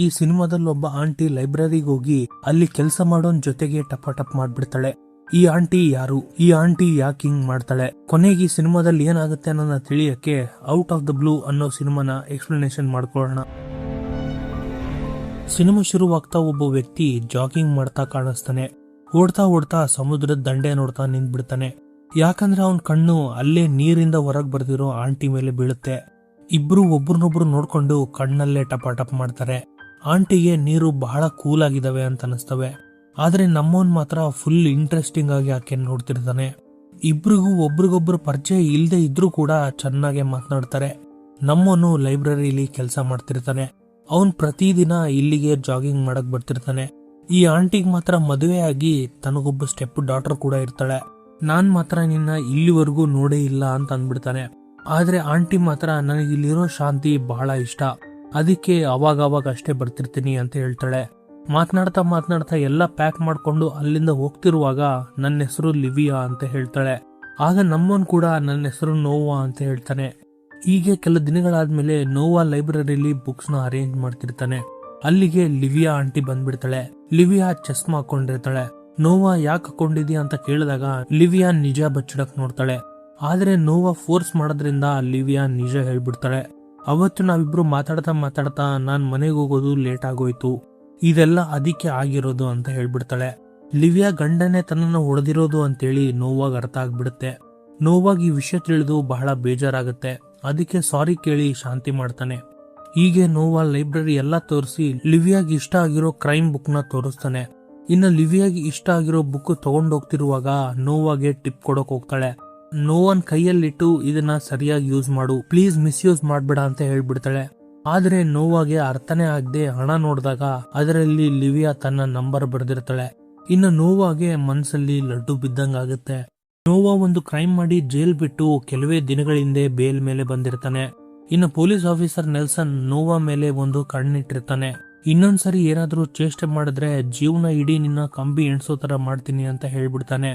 ಈ ಸಿನಿಮಾದಲ್ಲಿ ಒಬ್ಬ ಆಂಟಿ ಲೈಬ್ರರಿಗೆ ಹೋಗಿ ಅಲ್ಲಿ ಕೆಲಸ ಮಾಡೋನ್ ಜೊತೆಗೆ ಟಪಾಟಪ್ ಮಾಡ್ಬಿಡ್ತಾಳೆ. ಈ ಆಂಟಿ ಯಾರು, ಈ ಆಂಟಿ ಯಾಕೆ ಹಿಂಗ್ ಮಾಡ್ತಾಳೆ, ಕೊನೆಗೆ ಈ ಸಿನಿಮಾದಲ್ಲಿ ಏನಾಗುತ್ತೆ ಅನ್ನೋದನ್ನ ತಿಳಿಯಕ್ಕೆ ಔಟ್ ಆಫ್ ದ ಬ್ಲೂ ಅನ್ನೋ ಸಿನಿಮಾನ ಎಕ್ಸ್ಪ್ಲನೇಷನ್ ಮಾಡ್ಕೊಳ್ಳೋಣ. ಸಿನಿಮಾ ಶುರುವಾಗ್ತಾ ಒಬ್ಬ ವ್ಯಕ್ತಿ ಜಾಗಿಂಗ್ ಮಾಡ್ತಾ ಕಾಣಿಸ್ತಾನೆ. ಓಡ್ತಾ ಓಡ್ತಾ ಸಮುದ್ರದ ದಂಡೆ ನೋಡ್ತಾ ನಿಂತ್ಬಿಡ್ತಾನೆ. ಯಾಕಂದ್ರೆ ಅವನ್ ಕಣ್ಣು ಅಲ್ಲೇ ನೀರಿಂದ ಹೊರಗ್ ಬರ್ದಿರೋ ಆಂಟಿ ಮೇಲೆ ಬೀಳುತ್ತೆ. ಇಬ್ರು ಒಬ್ರನ್ನೊಬ್ರು ನೋಡ್ಕೊಂಡು ಕಣ್ಣಲ್ಲೇ ಟಪಾಟಪ್ ಮಾಡ್ತಾರೆ. ಆಂಟಿಗೆ ನೀರು ಬಹಳ ಕೂಲ್ ಆಗಿದಾವೆ ಅಂತ ಅನಿಸ್ತವೆ. ಆದ್ರೆ ನಮ್ಮವನ್ ಮಾತ್ರ ಫುಲ್ ಇಂಟ್ರೆಸ್ಟಿಂಗ್ ಆಗಿ ಆಕೆ ನೋಡ್ತಿರ್ತಾನೆ. ಇಬ್ರಿಗೂ ಒಬ್ರಿಗೊಬ್ರು ಪರಿಚಯ ಇಲ್ದೇ ಇದ್ರೂ ಕೂಡ ಚೆನ್ನಾಗೆ ಮಾತನಾಡ್ತಾರೆ. ನಮ್ಮವನು ಲೈಬ್ರರಿಲಿ ಕೆಲಸ ಮಾಡ್ತಿರ್ತಾನೆ. ಅವನ್ ಪ್ರತಿದಿನ ಇಲ್ಲಿಗೆ ಜಾಗಿಂಗ್ ಮಾಡಕ್ ಬರ್ತಿರ್ತಾನೆ. ಈ ಆಂಟಿಗ್ ಮಾತ್ರ ಮದುವೆ ಆಗಿ ತನಗೊಬ್ಬ ಸ್ಟೆಪ್ ಡಾಟರ್ ಕೂಡ ಇರ್ತಾಳೆ. ನಾನ್ ಮಾತ್ರ ನಿನ್ನ ಇಲ್ಲಿವರೆಗೂ ನೋಡೇ ಇಲ್ಲ ಅಂತ ಅಂದ್ಬಿಡ್ತಾನೆ. ಆದ್ರೆ ಆಂಟಿ ಮಾತ್ರ ನನಗೆ ಇಲ್ಲಿರೋ ಶಾಂತಿ ಬಹಳ ಇಷ್ಟ, ಅದಕ್ಕೆ ಅವಾಗ ಅಷ್ಟೇ ಬರ್ತಿರ್ತೀನಿ ಅಂತ ಹೇಳ್ತಾಳೆ. ಮಾತನಾಡ್ತಾ ಎಲ್ಲ ಪ್ಯಾಕ್ ಮಾಡ್ಕೊಂಡು ಅಲ್ಲಿಂದ ಹೋಗ್ತಿರುವಾಗ ನನ್ನ ಹೆಸರು ಲಿವಿಯಾ ಅಂತ ಹೇಳ್ತಾಳೆ. ಆಗ ನಮ್ಮನ್ ಕೂಡ ನನ್ನ ಹೆಸರು ನೋವಾ ಅಂತ ಹೇಳ್ತಾನೆ. ಹೀಗೆ ಕೆಲ ದಿನಗಳಾದ್ಮೇಲೆ ನೋವಾ ಲೈಬ್ರರಿಲಿ ಬುಕ್ಸ್ ನ ಅರೇಂಜ್ ಮಾಡ್ತಿರ್ತಾನೆ. ಅಲ್ಲಿಗೆ ಲಿವಿಯಾ ಆಂಟಿ ಬಂದ್ಬಿಡ್ತಾಳೆ. ಲಿವಿಯಾ ಚಸ್ಮಾ ಹಾಕೊಂಡಿರ್ತಾಳೆ. ನೋವಾ ಯಾಕೆ ಹಾಕೊಂಡಿದ್ಯಾ ಅಂತ ಕೇಳಿದಾಗ ಲಿವಿಯಾ ನಿಜ ಬಚ್ಚಿಡಕ್ ನೋಡ್ತಾಳೆ. ಆದ್ರೆ ನೋವಾ ಫೋರ್ಸ್ ಮಾಡೋದ್ರಿಂದ ಲಿವಿಯಾ ನಿಜ ಹೇಳ್ಬಿಡ್ತಾಳೆ. ಅವತ್ತು ನಾವಿಬ್ರು ಮಾತಾಡ್ತಾ ನಾನ್ ಮನೆಗೆ ಹೋಗೋದು ಲೇಟ್ ಆಗೋಯ್ತು, ಇದೆಲ್ಲ ಅದಕ್ಕೆ ಆಗಿರೋದು ಅಂತ ಹೇಳ್ಬಿಡ್ತಾಳೆ. ಲಿವಿಯಾ ಗಂಡನೇ ತನ್ನನ್ನು ಹೊಡೆದಿರೋದು ಅಂತೇಳಿ ನೋವಾಗ್ ಅರ್ಥ ಆಗ್ಬಿಡುತ್ತೆ. ನೋವಾಗ್ ಈ ವಿಷಯ ತಿಳಿದು ಬಹಳ ಬೇಜಾರಾಗುತ್ತೆ. ಅದಕ್ಕೆ ಸಾರಿ ಕೇಳಿ ಶಾಂತಿ ಮಾಡ್ತಾನೆ. ಹೀಗೆ ನೋವಾ ಲೈಬ್ರರಿ ಎಲ್ಲ ತೋರಿಸಿ ಲಿವಿಯಾಗಿ ಇಷ್ಟ ಆಗಿರೋ ಕ್ರೈಮ್ ಬುಕ್ ನ ತೋರಿಸ್ತಾನೆ. ಇನ್ನು ಲಿವಿಯಾಗಿ ಇಷ್ಟ ಆಗಿರೋ ಬುಕ್ ತಗೊಂಡೋಗ್ತಿರುವಾಗ ನೋವಾಗೆ ಟಿಪ್ ಕೊಡಕ್ ಹೋಗ್ತಾಳೆ. ನೋವನ್ ಕೈಯಲ್ಲಿಟ್ಟು ಇದನ್ನ ಸರಿಯಾಗಿ ಯೂಸ್ ಮಾಡು, ಪ್ಲೀಸ್ ಮಿಸ್ಯೂಸ್ ಮಾಡ್ಬೇಡ ಅಂತ ಹೇಳ್ಬಿಡ್ತಾಳೆ. ಆದ್ರೆ ನೋವಾಗೆ ಅರ್ಥನೇ ಆಗದೆ ಹಣ ನೋಡಿದಾಗ ಅದರಲ್ಲಿ ಲಿವಿಯಾ ತನ್ನ ನಂಬರ್ ಬರ್ದಿರ್ತಾಳೆ. ಇನ್ನು ನೋವಾಗೆ ಮನ್ಸಲ್ಲಿ ಲಡ್ಡು ಬಿದ್ದಂಗಾಗುತ್ತೆ. ನೋವಾ ಒಂದು ಕ್ರೈಮ್ ಮಾಡಿ ಜೈಲ್ ಬಿಟ್ಟು ಕೆಲವೇ ದಿನಗಳ ಹಿಂದೆ ಬೇಲ್ ಮೇಲೆ ಬಂದಿರ್ತಾನೆ. ಇನ್ನು ಪೊಲೀಸ್ ಆಫೀಸರ್ ನೆಲ್ಸನ್ ನೋವಾ ಮೇಲೆ ಒಂದು ಕಣ್ಣಿಟ್ಟಿರ್ತಾನೆ. ಇನ್ನೊಂದ್ಸರಿ ಏನಾದ್ರೂ ಚೇಷ್ಟೆ ಮಾಡಿದ್ರೆ ಜೀವನ ಇಡೀ ನಿನ್ನ ಕಂಬಿ ಎಣ್ಸೋ ತರ ಮಾಡ್ತೀನಿ ಅಂತ ಹೇಳ್ಬಿಡ್ತಾನೆ.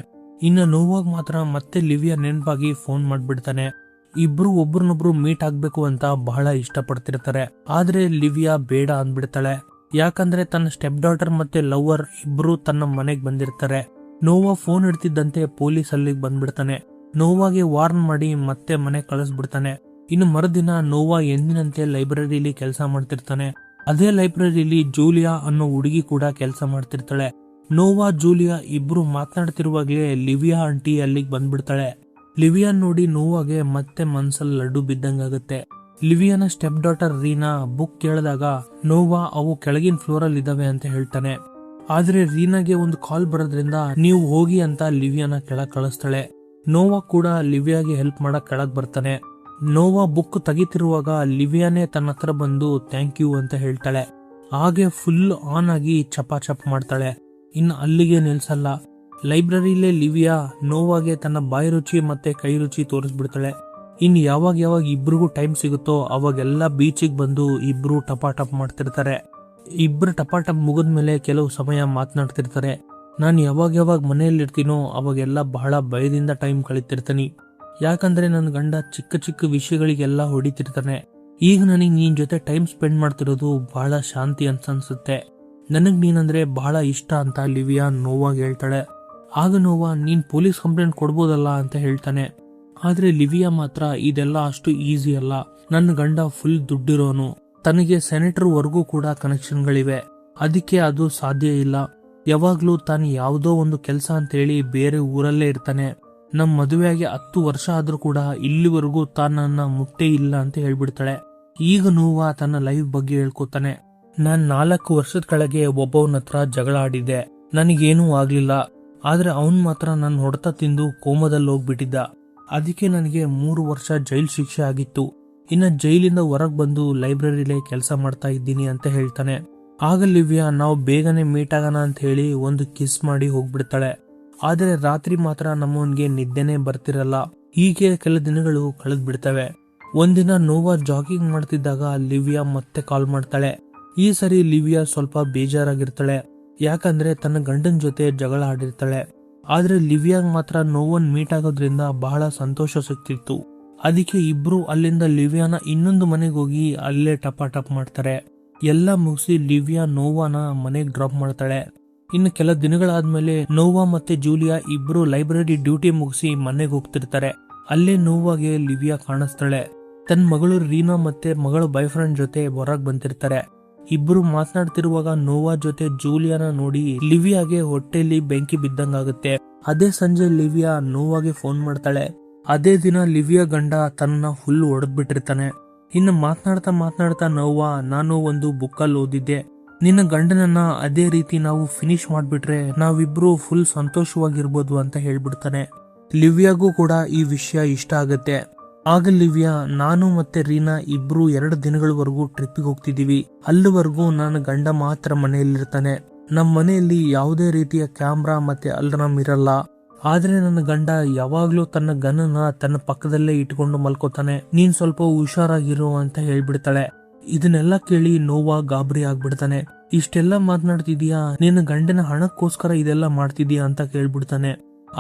ಇನ್ನು ನೋವಾಗ್ ಮಾತ್ರ ಮತ್ತೆ ಲಿವಿಯಾ ನೆನ್ಪಾಗಿ ಫೋನ್ ಮಾಡ್ಬಿಡ್ತಾನೆ. ಇಬ್ರು ಒಬ್ರನ್ನೊಬ್ರು ಮೀಟ್ ಆಗ್ಬೇಕು ಅಂತ ಬಹಳ ಇಷ್ಟ ಪಡ್ತಿರ್ತಾರೆ. ಆದ್ರೆ ಲಿವಿಯಾ ಬೇಡ ಅಂದ್ಬಿಡ್ತಾಳೆ. ಯಾಕಂದ್ರೆ ತನ್ನ ಸ್ಟೆಪ್ ಡಾಟರ್ ಮತ್ತೆ ಲವರ್ ಇಬ್ರು ತನ್ನ ಮನೆಗ್ ಬಂದಿರ್ತಾರೆ. ನೋವಾ ಫೋನ್ ಇಡ್ತಿದ್ದಂತೆ ಪೊಲೀಸ್ ಅಲ್ಲಿಗೆ ಬಂದ್ಬಿಡ್ತಾನೆ. ನೋವಾಗೆ ವಾರ್ನ್ ಮಾಡಿ ಮತ್ತೆ ಮನೆ ಕಳಿಸ್ಬಿಡ್ತಾನೆ. ಇನ್ನು ಮರುದಿನ ನೋವಾ ಎಂದಿನಂತೆ ಲೈಬ್ರರಿಲಿ ಕೆಲಸ ಮಾಡ್ತಿರ್ತಾನೆ. ಅದೇ ಲೈಬ್ರರಿಲಿ ಜೂಲಿಯಾ ಅನ್ನೋ ಹುಡುಗಿ ಕೂಡ ಕೆಲಸ ಮಾಡ್ತಿರ್ತಾಳೆ. ನೋವಾ ಜೂಲಿಯಾ ಇಬ್ರು ಮಾತನಾಡ್ತಿರುವಾಗಲೇ ಲಿವಿಯಾ ಆಂಟಿ ಅಲ್ಲಿಗೆ ಬಂದ್ಬಿಡ್ತಾಳೆ. ಲಿವಿಯಾ ನೋಡಿ ನೋವಾಗೆ ಮತ್ತೆ ಮನ್ಸಲ್ಲಿ ಲಡ್ಡು ಬಿದ್ದಂಗಾಗುತ್ತೆ. ಲಿವಿಯಾನ ಸ್ಟೆಪ್ ಡಾಟರ್ ರೀನಾ ಬುಕ್ ಕೇಳಿದಾಗ ನೋವಾ ಅವು ಕೆಳಗಿನ ಫ್ಲೋರ್ ಅಲ್ಲಿ ಇದಾವೆ ಅಂತ ಹೇಳ್ತಾನೆ. ಆದ್ರೆ ರೀನಾಗೆ ಒಂದು ಕಾಲ್ ಬರೋದ್ರಿಂದ ನೀವು ಹೋಗಿ ಅಂತ ಲಿವಿಯಾನ ಕೆಳಗ್ ಕಳಿಸ್ತಾಳೆ. ನೋವಾ ಕೂಡ ಲಿವಿಯಾಗೆ ಹೆಲ್ಪ್ ಮಾಡಕ್ ಕೆಳಗ್ ಬರ್ತಾನೆ. ನೋವಾ ಬುಕ್ ತೆಗಿತಿರುವಾಗ ಲಿವಿಯಾನೇ ತನ್ನ ಹತ್ರ ಬಂದು ಥ್ಯಾಂಕ್ ಯು ಅಂತ ಹೇಳ್ತಾಳೆ. ಹಾಗೆ ಫುಲ್ ಆನ್ ಆಗಿ ಚಪಾಚಪ್ ಮಾಡ್ತಾಳೆ. ಇನ್ನು ಅಲ್ಲಿಗೆ ನಿಲ್ಸಲ್ಲ. ಲೈಬ್ರರಿಲೇ ಲಿವಿಯಾ ನೋವಾಗೆ ತನ್ನ ಬಾಯಿ ರುಚಿ ಮತ್ತೆ ಕೈ ರುಚಿ ತೋರಿಸ್ಬಿಡ್ತಾಳೆ. ಇನ್ ಯಾವಾಗ ಇಬ್ರಿಗೂ ಟೈಮ್ ಸಿಗುತ್ತೋ ಅವಾಗೆಲ್ಲ ಬೀಚಿಗೆ ಬಂದು ಇಬ್ರು ಟಪಾಟಪ್ ಮಾಡ್ತಿರ್ತಾರೆ. ಇಬ್ರು ಟಪಾಟಪ್ ಮುಗಿದ್ಮೇಲೆ ಕೆಲವು ಸಮಯ ಮಾತನಾಡ್ತಿರ್ತಾರೆ. ನಾನು ಯಾವಾಗ ಮನೆಯಲ್ಲಿರ್ತೀನೋ ಅವಾಗೆಲ್ಲ ಬಹಳ ಭಯದಿಂದ ಟೈಮ್ ಕಳೀತಿರ್ತೀನಿ. ಯಾಕಂದ್ರೆ ನನ್ನ ಗಂಡ ಚಿಕ್ಕ ವಿಷಯಗಳಿಗೆಲ್ಲ ಹೊಡಿತಿರ್ತಾನೆ. ಈಗ ನನಗೆ ನೀನ್ ಜೊತೆ ಟೈಮ್ ಸ್ಪೆಂಡ್ ಮಾಡ್ತಿರೋದು ಬಹಳ ಶಾಂತಿ ಅಂತ ಅನ್ಸುತ್ತೆ. ನನಗ್ ನೀನಂದ್ರೆ ಬಹಳ ಇಷ್ಟ ಅಂತ ಲಿವಿಯಾ ನೋವಾಗ್ ಹೇಳ್ತಾಳೆ. ಆಗ ನೋವಾ ನೀನ್ ಪೊಲೀಸ್ ಕಂಪ್ಲೇಂಟ್ ಕೊಡ್ಬೋದಲ್ಲ ಅಂತ ಹೇಳ್ತಾನೆ. ಆದ್ರೆ ಲಿವಿಯಾ ಮಾತ್ರ ಇದೆಲ್ಲ ಅಷ್ಟು ಈಸಿ ಅಲ್ಲ, ನನ್ನ ಗಂಡ ಫುಲ್ ದುಡ್ಡಿರೋನು, ತನಗೆ ಸೆನೆಟರ್ ವರ್ಗೂ ಕೂಡ ಕನೆಕ್ಷನ್ಗಳಿವೆ, ಅದಕ್ಕೆ ಅದು ಸಾಧ್ಯ ಇಲ್ಲ. ಯಾವಾಗ್ಲೂ ತಾನು ಯಾವುದೋ ಒಂದು ಕೆಲಸ ಅಂತ ಹೇಳಿ ಬೇರೆ ಊರಲ್ಲೇ ಇರ್ತಾನೆ. ನಮ್ ಮದುವೆಯಾಗಿ 10 ವರ್ಷ ಆದ್ರೂ ಕೂಡ ಇಲ್ಲಿವರೆಗೂ ತಾನನ್ನ ಮುಟ್ಟೇ ಇಲ್ಲ ಅಂತ ಹೇಳ್ಬಿಡ್ತಾಳೆ. ಈಗ ನೋವಾ ತನ್ನ ಲೈಫ್ ಬಗ್ಗೆ ಹೇಳ್ಕೊತಾನೆ. ನಾನ್ 4 ವರ್ಷದ ಕೆಳಗೆ ಒಬ್ಬವನ ಹತ್ರ ಜಗಳ ಆಡಿದ್ದೆ, ನನಗೇನೂ ಆಗ್ಲಿಲ್ಲ. ಆದ್ರೆ ಅವನ್ ಮಾತ್ರ ನನ್ನ ಹೊಡೆತ ತಿಂದು ಕೋಮದಲ್ಲಿ ಹೋಗ್ಬಿಟ್ಟಿದ್ದ. ಅದಕ್ಕೆ ನನಗೆ 3 ವರ್ಷ ಜೈಲ್ ಶಿಕ್ಷೆ ಆಗಿತ್ತು. ಇನ್ನ ಜೈಲಿಂದ ಹೊರಗ್ ಬಂದು ಲೈಬ್ರರಿಲೇ ಕೆಲಸ ಮಾಡ್ತಾ ಇದ್ದೀನಿ ಅಂತ ಹೇಳ್ತಾನೆ. ಆಗ ಲಿವಿಯಾ ನಾವು ಬೇಗನೆ ಮೀಟ್ ಆಗೋಣ ಅಂತ ಹೇಳಿ ಒಂದು ಕಿಸ್ ಮಾಡಿ ಹೋಗ್ಬಿಡ್ತಾಳೆ. ಆದ್ರೆ ರಾತ್ರಿ ಮಾತ್ರ ನಮ್ಮವನ್ಗೆ ನಿದ್ದೆನೆ ಬರ್ತಿರಲ್ಲ. ಹೀಗೆ ಕೆಲ ದಿನಗಳು ಕಳೆದ್ ಬಿಡ್ತವೆ. ಒಂದಿನ ನೋವಾ ಜಾಗಿಂಗ್ ಮಾಡ್ತಿದ್ದಾಗ ಲಿವಿಯಾ ಮತ್ತೆ ಕಾಲ್ ಮಾಡ್ತಾಳೆ. ಈ ಸರಿ ಲಿವಿಯಾ ಸ್ವಲ್ಪ ಬೇಜಾರಾಗಿರ್ತಾಳೆ. ಯಾಕಂದ್ರೆ ತನ್ನ ಗಂಡನ ಜೊತೆ ಜಗಳ ಆಡಿರ್ತಾಳೆ. ಆದ್ರೆ ಲಿವಿಯಾಗ್ ಮಾತ್ರ ನೋವನ್ ಮೀಟ್ ಆಗೋದ್ರಿಂದ ಬಹಳ ಸಂತೋಷ ಸಿಗ್ತಿತ್ತು. ಅದಕ್ಕೆ ಇಬ್ರು ಅಲ್ಲಿಂದ ಲಿವಿಯಾನ ಇನ್ನೊಂದು ಮನೆಗೆ ಹೋಗಿ ಅಲ್ಲೇ ಟಪಾಟಪ್ ಮಾಡ್ತಾರೆ. ಎಲ್ಲ ಮುಗಿಸಿ ಲಿವಿಯಾ ನೋವಾನ ಮನೆಗೆ ಡ್ರಾಪ್ ಮಾಡ್ತಾಳೆ. ಇನ್ನು ಕೆಲ ದಿನಗಳಾದ್ಮೇಲೆ ನೋವಾ ಮತ್ತೆ ಜೂಲಿಯಾ ಇಬ್ರು ಲೈಬ್ರರಿ ಡ್ಯೂಟಿ ಮುಗಿಸಿ ಮನೆಗೆ ಹೋಗ್ತಿರ್ತಾರೆ. ಅಲ್ಲೇ ನೋವಾಗೆ ಲಿವಿಯಾ ಕಾಣಿಸ್ತಾಳೆ. ತನ್ನ ಮಗಳು ರೀನಾ ಮತ್ತೆ ಮಗಳ ಬಾಯ್ ಫ್ರೆಂಡ್ ಜೊತೆ ಹೊರಗ್ ಬಂದಿರ್ತಾರೆ. ಇಬ್ರು ಮಾತನಾಡ್ತಿರುವಾಗ ನೋವಾ ಜೊತೆ ಜೂಲಿಯಾನ ನೋಡಿ ಲಿವಿಯಾಗೆ ಹೊಟ್ಟೆಲಿ ಬೆಂಕಿ ಬಿದ್ದಂಗಾಗುತ್ತೆ. ಅದೇ ಸಂಜೆ ಲಿವಿಯಾ ನೋವಾಗೆ ಫೋನ್ ಮಾಡ್ತಾಳೆ. ಅದೇ ದಿನ ಲಿವಿಯಾ ಗಂಡ ತನ್ನ ಫುಲ್ ಹೊಡೆದ್ಬಿಟ್ಟಿರ್ತಾನೆ. ಇನ್ನು ಮಾತನಾಡ್ತಾ ನೋವಾ, ನಾನು ಒಂದು ಬುಕ್ಕಲ್ಲಿ ಓದಿದ್ದೆ, ನಿನ್ನ ಗಂಡನನ್ನ ಅದೇ ರೀತಿ ನಾವು ಫಿನಿಶ್ ಮಾಡ್ಬಿಟ್ರೆ ನಾವಿಬ್ರು ಫುಲ್ ಸಂತೋಷವಾಗಿರ್ಬೋದು ಅಂತ ಹೇಳ್ಬಿಡ್ತಾನೆ. ಲಿವಿಯಾಗೂ ಕೂಡ ಈ ವಿಷಯ ಇಷ್ಟ ಆಗುತ್ತೆ. ಆಗ ಲಿವಿಯಾ, ನಾನು ಮತ್ತೆ ರೀನಾ ಇಬ್ರು 2 ದಿನಗಳವರೆಗೂ ಟ್ರಿಪ್ಪಿಗೆ ಹೋಗ್ತಿದೀವಿ. ಅಲ್ಲಿವರೆಗೂ ನನ್ನ ಗಂಡ ಮಾತ್ರ ಮನೆಯಲ್ಲಿರ್ತಾನೆ. ನಮ್ಮ ಮನೆಯಲ್ಲಿ ಯಾವುದೇ ರೀತಿಯ ಕ್ಯಾಮ್ರಾ ಮತ್ತೆ ಅಲಾರ್ಮ್ ಇರಲ್ಲ. ಆದ್ರೆ ನನ್ನ ಗಂಡ ಯಾವಾಗ್ಲೂ ತನ್ನ ಗನ್ನನ್ನ ತನ್ನ ಪಕ್ಕದಲ್ಲೇ ಇಟ್ಕೊಂಡು ಮಲ್ಕೋತಾನೆ. ನೀನ್ ಸ್ವಲ್ಪ ಹುಷಾರಾಗಿರು ಅಂತ ಹೇಳ್ಬಿಡ್ತಾಳೆ. ಇದನ್ನೆಲ್ಲ ಕೇಳಿ ನೋವಾ ಗಾಬರಿ ಆಗ್ಬಿಡ್ತಾನೆ. ಇಷ್ಟೆಲ್ಲ ಮಾತನಾಡ್ತಿದ್ಯಾ, ನಿನ್ನ ಗಂಡನ ಹಣಕ್ಕೋಸ್ಕರ ಇದೆಲ್ಲ ಮಾಡ್ತಿದ್ಯಾ ಅಂತ ಕೇಳ್ಬಿಡ್ತಾನೆ.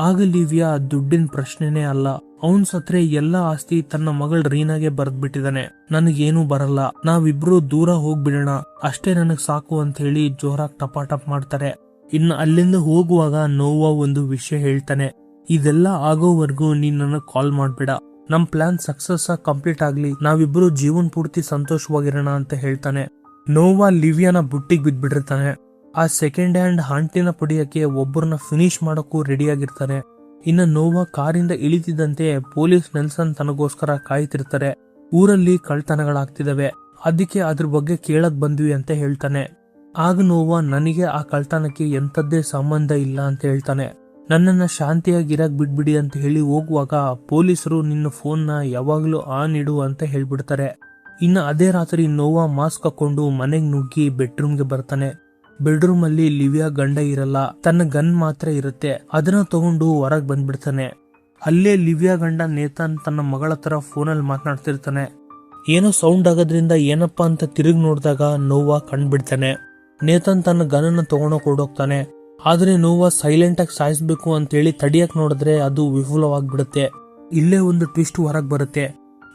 ಆಗ ಲಿವಿಯಾ, ದುಡ್ಡಿನ ಪ್ರಶ್ನೆನೇ ಅಲ್ಲ, ಅವನ್ ಸತ್ರೆ ಎಲ್ಲ ಆಸ್ತಿ ತನ್ನ ಮಗಳ ರೀನಾಗೆ ಬರ್ದ್ಬಿಟ್ಟಿದಾನೆ, ನನಗೇನು ಬರಲ್ಲ, ನಾವಿಬ್ರು ದೂರ ಹೋಗ್ಬಿಡೋಣ, ಅಷ್ಟೇ ನನಗ್ ಸಾಕು ಅಂತ ಹೇಳಿ ಜೋರಾಗಿ ಟಪಾಟಪ್ ಮಾಡ್ತಾರೆ. ಇನ್ನು ಅಲ್ಲಿಂದ ಹೋಗುವಾಗ ನೋವಾ ಒಂದು ವಿಷಯ ಹೇಳ್ತಾನೆ, ಇದೆಲ್ಲ ಆಗೋವರೆಗೂ ನೀನ್ ನನಗ್ ಕಾಲ್ ಮಾಡ್ಬೇಡ, ನಮ್ ಪ್ಲಾನ್ ಸಕ್ಸಸ್ ಕಂಪ್ಲೀಟ್ ಆಗ್ಲಿ, ನಾವಿಬ್ರು ಜೀವನ್ ಪೂರ್ತಿ ಸಂತೋಷವಾಗಿರೋಣ ಅಂತ ಹೇಳ್ತಾನೆ. ನೋವಾ ಲಿವಿಯಾನ ಬುಟ್ಟಿಗೆ ಬಿದ್ಬಿಟ್ಟಿರ್ತಾನೆ. ಆ ಸೆಕೆಂಡ್ ಹ್ಯಾಂಡ್ ಆಂಟಿನ ಪಡೆಯಕ್ಕೆ ಒಬ್ಬರನ್ನ ಫಿನಿಶ್ ಮಾಡೋಕ್ಕೂ ರೆಡಿ ಆಗಿರ್ತಾನೆ. ಇನ್ನು ನೋವಾ ಕಾರಿಂದ ಇಳಿತಿದ್ದಂತೆ ಪೊಲೀಸ್ ನೆಲ್ಸನ್ ತನಗೋಸ್ಕರ ಕಾಯ್ತಿರ್ತಾರೆ. ಊರಲ್ಲಿ ಕಳ್ತನಗಳಾಗ್ತಿದವೆ, ಅದಕ್ಕೆ ಅದ್ರ ಬಗ್ಗೆ ಕೇಳಕ್ ಬಂದ್ವಿ ಅಂತ ಹೇಳ್ತಾನೆ. ಆಗ ನೋವಾ, ನನಗೆ ಆ ಕಳ್ತನಕ್ಕೆ ಎಂಥದ್ದೇ ಸಂಬಂಧ ಇಲ್ಲ ಅಂತ ಹೇಳ್ತಾನೆ. ನನ್ನನ್ನ ಶಾಂತಿಯಾಗಿರಕ್ ಬಿಡ್ಬಿಡಿ ಅಂತ ಹೇಳಿ ಹೋಗುವಾಗ ಪೊಲೀಸರು ನಿನ್ನ ಫೋನ್ನ ಯಾವಾಗ್ಲೂ ಆನ್ ಇಡು ಅಂತ ಹೇಳ್ಬಿಡ್ತಾರೆ. ಇನ್ನು ಅದೇ ರಾತ್ರಿ ನೋವಾ ಮಾಸ್ಕ್ ಹಾಕೊಂಡು ಮನೆಗ್ ನುಗ್ಗಿ ಬೆಡ್ರೂಮ್ಗೆ ಬರ್ತಾನೆ. ಬೆಡ್ರೂಮ್ ಅಲ್ಲಿ ಲಿವಿಯಾ ಗಂಡ ಇರಲ್ಲ, ತನ್ನ ಗನ್ ಮಾತ್ರ ಇರುತ್ತೆ. ಅದನ್ನ ತಗೊಂಡು ಹೊರಗ್ ಬಂದ್ಬಿಡ್ತಾನೆ. ಅಲ್ಲೇ ಲಿವಿಯಾ ಗಂಡ ನೇತನ್ ತನ್ನ ಮಗಳ ತರ ಫೋನಲ್ಲಿ ಮಾತನಾಡ್ತಿರ್ತಾನೆ. ಏನೋ ಸೌಂಡ್ ಆಗೋದ್ರಿಂದ ಏನಪ್ಪಾ ಅಂತ ತಿರುಗಿ ನೋಡಿದಾಗ ನೋವಾ ಕಂಡ್ಬಿಡ್ತಾನೆ. ನೇತನ್ ತನ್ನ ಗನ್ನನ್ನ ತಗೊಂಡೋಗಿ ಹೊರಡೋಗ್ತಾನೆ. ಆದ್ರೆ ನೋವಾ ಸೈಲೆಂಟ್ ಆಗಿ ಸಾಯಿಸ್ಬೇಕು ಅಂತೇಳಿ ತಡಿಯಕ್ ನೋಡಿದ್ರೆ ಅದು ವಿಫಲವಾಗ್ಬಿಡುತ್ತೆ. ಇಲ್ಲೇ ಒಂದು ಟ್ವಿಸ್ಟ್ ಹೊರಗ್ ಬರುತ್ತೆ.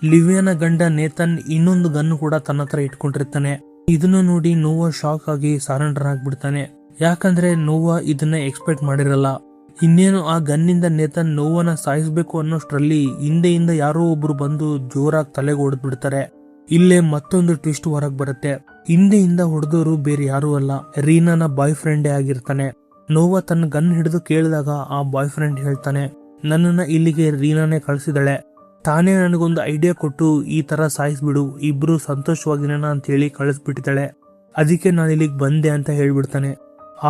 ಲಿವಿಯಾನ ಗಂಡ ನೇತನ್ ಇನ್ನೊಂದು ಗನ್ ಕೂಡ ತನ್ನ ಹತ್ರ ಇಟ್ಕೊಂಡಿರ್ತಾನೆ. ಇದನ್ನು ನೋಡಿ ನೋವಾ ಶಾಕ್ ಆಗಿ ಸರೆಂಡರ್ ಆಗ್ಬಿಡ್ತಾನೆ. ಯಾಕಂದ್ರೆ ನೋವಾ ಇದನ್ನ ಎಕ್ಸ್ಪೆಕ್ಟ್ ಮಾಡಿರಲ್ಲ. ಇನ್ನೇನು ಆ ಗನ್ನಿಂದ ನೇತನ್ ನೋವಾನ ಸಾಯಿಸ್ಬೇಕು ಅನ್ನೋಷ್ಟ್ರಲ್ಲಿ ಹಿಂದೆಯಿಂದ ಯಾರೋ ಒಬ್ರು ಬಂದು ಜೋರಾಗಿ ತಲೆಗೆ ಹೊಡೆದ್ಬಿಡ್ತಾರೆ. ಇಲ್ಲೇ ಮತ್ತೊಂದು ಟ್ವಿಸ್ಟ್ ಹೊರಗ್ ಬರುತ್ತೆ. ಹಿಂದೆಯಿಂದ ಹೊಡೆದವರು ಬೇರೆ ಯಾರು ಅಲ್ಲ, ರೀನಾನ ಬಾಯ್ ಫ್ರೆಂಡೇ ಆಗಿರ್ತಾನೆ. ನೋವಾ ತನ್ನ ಗನ್ ಹಿಡಿದು ಕೇಳಿದಾಗ ಆ ಬಾಯ್ ಫ್ರೆಂಡ್ ಹೇಳ್ತಾನೆ, ನನ್ನನ್ನ ಇಲ್ಲಿಗೆ ರೀನಾನೇ ಕಳಿಸಿದಳೆ, ತಾನೇ ನನಗೊಂದು ಐಡಿಯಾ ಕೊಟ್ಟು ಈ ತರ ಸಾಯಿಸ್ಬಿಡು, ಇಬ್ರು ಸಂತೋಷವಾಗಿರೋಣ ಅಂತ ಹೇಳಿ ಕಳಿಸ್ಬಿಟ್ಟಿದ್ದಾಳೆ, ಅದಕ್ಕೆ ನಾನು ಇಲ್ಲಿಗೆ ಬಂದೆ ಅಂತ ಹೇಳ್ಬಿಡ್ತಾನೆ.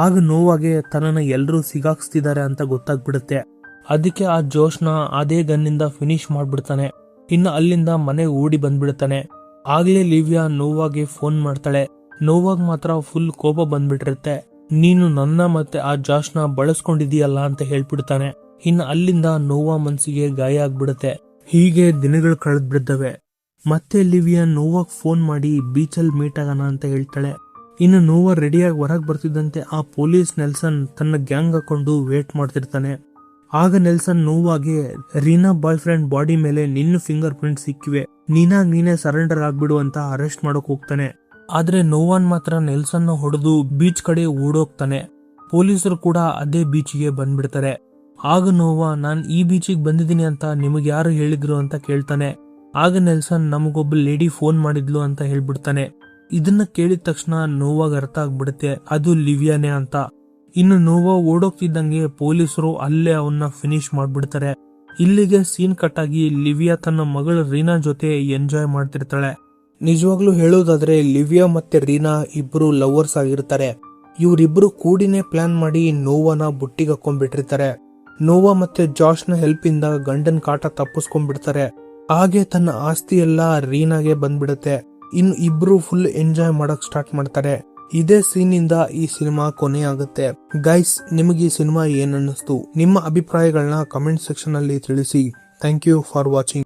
ಆಗ ನೋವಾಗೆ ತನ್ನನ್ನ ಎಲ್ರೂ ಸಿಗಾಕ್ಸ್ತಿದ್ದಾರೆ ಅಂತ ಗೊತ್ತಾಗ್ಬಿಡುತ್ತೆ. ಅದಕ್ಕೆ ಆ ಜೋಶ್ನ ಅದೇ ಗನ್ನಿಂದ ಫಿನಿಶ್ ಮಾಡ್ಬಿಡ್ತಾನೆ. ಇನ್ನು ಅಲ್ಲಿಂದ ಮನೆಗೆ ಓಡಿ ಬಂದ್ಬಿಡ್ತಾನೆ. ಆಗ್ಲೇ ಲಿವಿಯಾ ನೋವಾಗೆ ಫೋನ್ ಮಾಡ್ತಾಳೆ. ನೋವಾಗ್ ಮಾತ್ರ ಫುಲ್ ಕೋಪ ಬಂದ್ಬಿಟ್ಟಿರುತ್ತೆ. ನೀನು ನನ್ನ ಮತ್ತೆ ಆ ಜಾಶ್ನ ಬಳಸ್ಕೊಂಡಿದೀಯಲ್ಲ ಅಂತ ಹೇಳ್ಬಿಡ್ತಾನೆ. ಇನ್ನು ಅಲ್ಲಿಂದ ನೋವಾ ಮನ್ಸಿಗೆ ಗಾಯ ಆಗ್ಬಿಡುತ್ತೆ. ಹೀಗೆ ದಿನಗಳು ಕಳೆದ್ಬಿಡ್ತವೆ. ಮತ್ತೆ ಲಿವಿಯಾ ನೋವಾಗ್ ಫೋನ್ ಮಾಡಿ ಬೀಚಲ್ಲಿ ಮೀಟ್ ಆಗೋಣ ಅಂತ ಹೇಳ್ತಾಳೆ. ಇನ್ನು ನೋವಾ ರೆಡಿಯಾಗಿ ಹೊರಗೆ ಬರ್ತಿದ್ದಂತೆ ಆ ಪೊಲೀಸ್ ನೆಲ್ಸನ್ ತನ್ನ ಗ್ಯಾಂಗ್ ಹಾಕೊಂಡು ವೇಟ್ ಮಾಡ್ತಿರ್ತಾನೆ. ಆಗ Nelson ನೋವಾಗೆ, Reena boy friend body ಮೇಲೆ ನಿನ್ನ ಫಿಂಗರ್ ಪ್ರಿಂಟ್ ಸಿಕ್ಕಿವೆ, ನೀನೇ ಸರೆಂಡರ್ ಆಗ್ಬಿಡು ಅಂತ ಅರೆಸ್ಟ್ ಮಾಡೋಕ್ ಹೋಗ್ತಾನೆ. ಆದ್ರೆ ನೋವಾನ್ ಮಾತ್ರ ನೆಲ್ಸನ್ ಹೊಡೆದು ಬೀಚ್ ಕಡೆ ಓಡೋಗ್ತಾನೆ. ಪೊಲೀಸರು ಕೂಡ ಅದೇ ಬೀಚ್ಗೆ ಬಂದ್ಬಿಡ್ತಾರೆ. ಆಗ ನೋವಾ, ನಾನ್ ಈ ಬೀಚಿಗೆ ಬಂದಿದ್ದೀನಿ ಅಂತ ನಿಮಗೆ ಯಾರು ಹೇಳಿದ್ರು ಅಂತ ಕೇಳ್ತಾನೆ. ಆಗ ನೆಲ್ಸನ್, ನಮಗೊಬ್ಬ ಲೇಡಿ ಫೋನ್ ಮಾಡಿದ್ಲು ಅಂತ ಹೇಳ್ಬಿಡ್ತಾನೆ. ಇದನ್ನ ಕೇಳಿದ ತಕ್ಷಣ ನೋವಾಗ್ ಅರ್ಥ ಆಗ್ಬಿಡುತ್ತೆ ಅದು ಲಿವಿಯಾನೇ ಅಂತ. ಇನ್ನು ನೋವಾ ಓಡೋಗ್ತಿದ್ದಂಗೆ ಪೊಲೀಸರು ಅಲ್ಲೇ ಅವನ್ನ ಫಿನಿಶ್ ಮಾಡ್ಬಿಡ್ತಾರೆ. ಇಲ್ಲಿಗೆ ಸೀನ್ ಕಟ್ ಆಗಿ ಲಿವಿಯಾ ತನ್ನ ಮಗಳು ರೀನಾ ಜೊತೆ ಎಂಜಾಯ್ ಮಾಡ್ತಿರ್ತಾಳೆ. ನಿಜವಾಗ್ಲೂ ಹೇಳೋದಾದ್ರೆ ಲಿವಿಯಾ ಮತ್ತೆ ರೀನಾ ಇಬ್ರು ಲವರ್ಸ್ ಆಗಿರ್ತಾರೆ. ಇವರಿಬ್ರು ಕೂಡಿನೇ ಪ್ಲಾನ್ ಮಾಡಿ ನೋವಾನ ಬುಟ್ಟಿಗೆ ಹಾಕೊಂಡ್ಬಿಟ್ಟಿರ್ತಾರೆ. ನೋವಾ ಮತ್ತೆ ಜಾಶ್ನ ಹೆಲ್ಪ್ ಇಂದ ಗಂಡನ್ ಕಾಟ ತಪ್ಪಿಸ್ಕೊಂಡ್ಬಿಡ್ತಾರೆ. ಹಾಗೆ ತನ್ನ ಆಸ್ತಿ ಎಲ್ಲ ರೀನಾಗೆ ಬಂದ್ಬಿಡುತ್ತೆ. ಇನ್ನು ಇಬ್ರು ಫುಲ್ ಎಂಜಾಯ್ ಮಾಡಕ್ ಸ್ಟಾರ್ಟ್ ಮಾಡ್ತಾರೆ. ಇದೇ ಸೀನ್ ಇಂದ ಈ ಸಿನಿಮಾ ಕೊನೆ ಆಗುತ್ತೆ. ಗೈಸ್, ನಿಮಗೆ ಈ ಸಿನಿಮಾ ಏನ್ ಅನ್ನಿಸ್ತು? ನಿಮ್ಮ ಅಭಿಪ್ರಾಯಗಳನ್ನ ಕಮೆಂಟ್ ಸೆಕ್ಷನ್ ಅಲ್ಲಿ ತಿಳಿಸಿ. Thank you for watching.